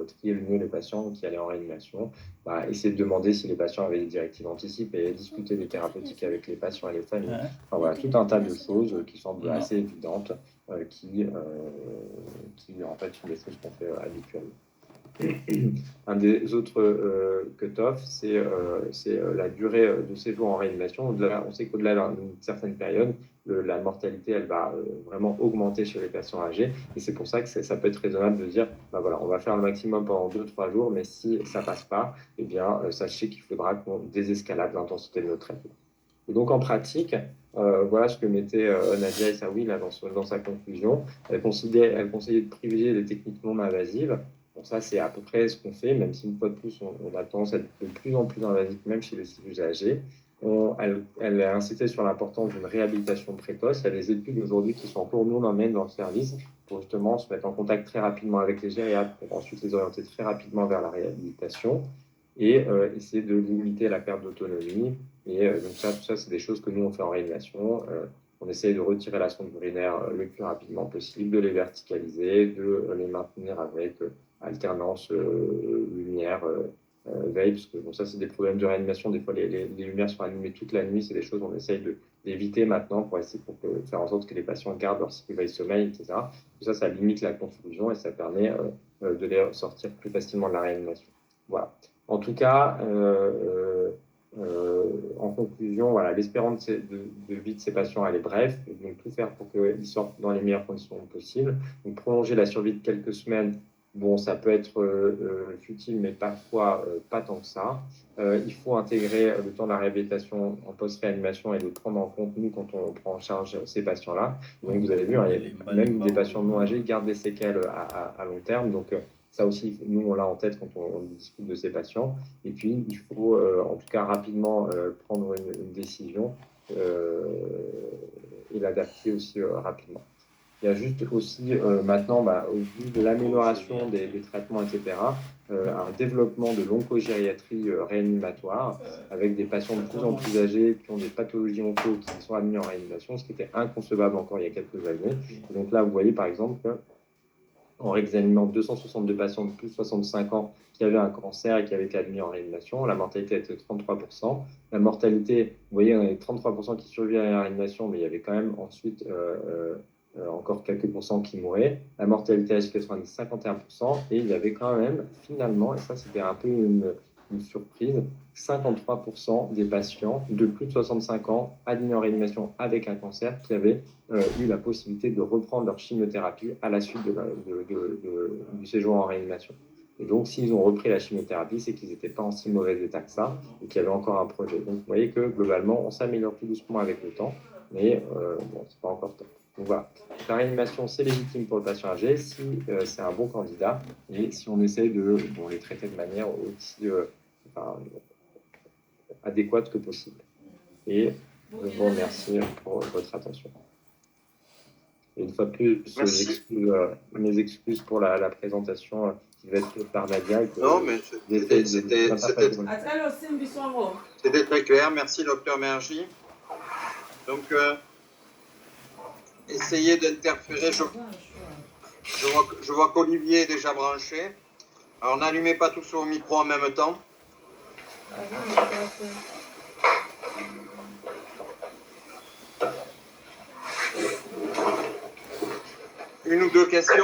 trier le mieux les patients qui allaient en réanimation, essayer de demander si les patients avaient des directives anticipées, discuter des thérapeutiques avec les patients et les familles. Enfin, voilà, tout un tas de choses qui semblent assez évidentes, qui en fait sont des choses qu'on fait habituellement. Un des autres cut-off, c'est la durée de séjour en réanimation. On sait qu'au-delà d'une certaine période, la mortalité, elle va vraiment augmenter chez les patients âgés. Et c'est pour ça que ça peut être raisonnable de dire, voilà, on va faire le maximum pendant 2-3 jours, mais si ça passe pas, eh bien, sachez qu'il faudra qu'on désescalade l'intensité de notre traitement. Et donc, en pratique, voilà ce que mettait Nadia Essaoui là, dans sa conclusion. Elle conseillait de privilégier les techniques non invasives. Bon, ça, c'est à peu près ce qu'on fait, même si une fois de plus, on a tendance à être de plus en plus invasif, même chez les cellules âgées. Elle a insisté sur l'importance d'une réhabilitation précoce. Il y a des études aujourd'hui qui sont en cours, nous on emmène dans le service pour justement se mettre en contact très rapidement avec les gériatres pour ensuite les orienter très rapidement vers la réhabilitation et essayer de limiter la perte d'autonomie. Et donc tout ça, c'est des choses que nous, on fait en réanimation. On essaye de retirer la sonde urinaire le plus rapidement possible, de les verticaliser, de les maintenir avec alternance lumière, veille, parce que bon, ça, c'est des problèmes de réanimation. Des fois, les lumières sont allumées toute la nuit. C'est des choses qu'on essaye d'éviter maintenant pour essayer faire en sorte que les patients gardent leur cycle veille-sommeil, etc. Tout ça, ça limite la confusion et ça permet de les sortir plus facilement de la réanimation. Voilà. En tout cas, en conclusion, voilà, l'espérance de vie de ces patients, elle est brève. Donc, tout faire pour qu'ils sortent dans les meilleures conditions possibles. Donc, prolonger la survie de quelques semaines, bon, ça peut être futile, mais parfois pas tant que ça. Il faut intégrer le temps de la réhabilitation en post-réanimation et le prendre en compte, nous, quand on prend en charge ces patients-là. Donc, vous avez vu, hein, même des patients non âgés gardent des séquelles à long terme. Donc, ça aussi, nous, on l'a en tête quand on discute de ces patients. Et puis, il faut en tout cas rapidement prendre une décision et l'adapter aussi rapidement. Il y a juste aussi maintenant, au vu de l'amélioration des traitements, etc., un développement de l'oncogériatrie réanimatoire avec des patients de plus en plus âgés qui ont des pathologies onco qui sont admis en réanimation, ce qui était inconcevable encore il y a quelques années. Et donc là, vous voyez par exemple que en réexaminant 262 patients de plus de 65 ans qui avaient un cancer et qui avaient été admis en réanimation. La mortalité était de 33%. La mortalité, vous voyez, on avait 33% qui survivaient à la réanimation, mais il y avait quand même ensuite encore quelques pourcents qui mouraient. La mortalité H90, 51%. Et il y avait quand même, finalement, et ça c'était un peu une surprise, 53% des patients de plus de 65 ans admis en réanimation avec un cancer qui avaient eu la possibilité de reprendre leur chimiothérapie à la suite du séjour en réanimation. Et donc, s'ils ont repris la chimiothérapie, c'est qu'ils n'étaient pas en si mauvais état que ça et qu'il y avait encore un projet. Donc, vous voyez que globalement, on s'améliore tout doucement avec le temps, mais bon, c'est pas encore top. Donc voilà, la réanimation, c'est légitime pour le patient âgé si c'est un bon candidat et si on essaye de les traiter de manière aussi adéquate que possible. Et je vous remercie pour votre attention. Et une fois de plus, mes excuses pour la présentation qui va être faite par Nadia. Non, mais c'était très clair. Merci, docteur Mergy. Donc, essayez d'interférer. Je vois qu'Olivier est déjà branché. Alors, n'allumez pas tous vos micros en même temps. Une ou deux questions.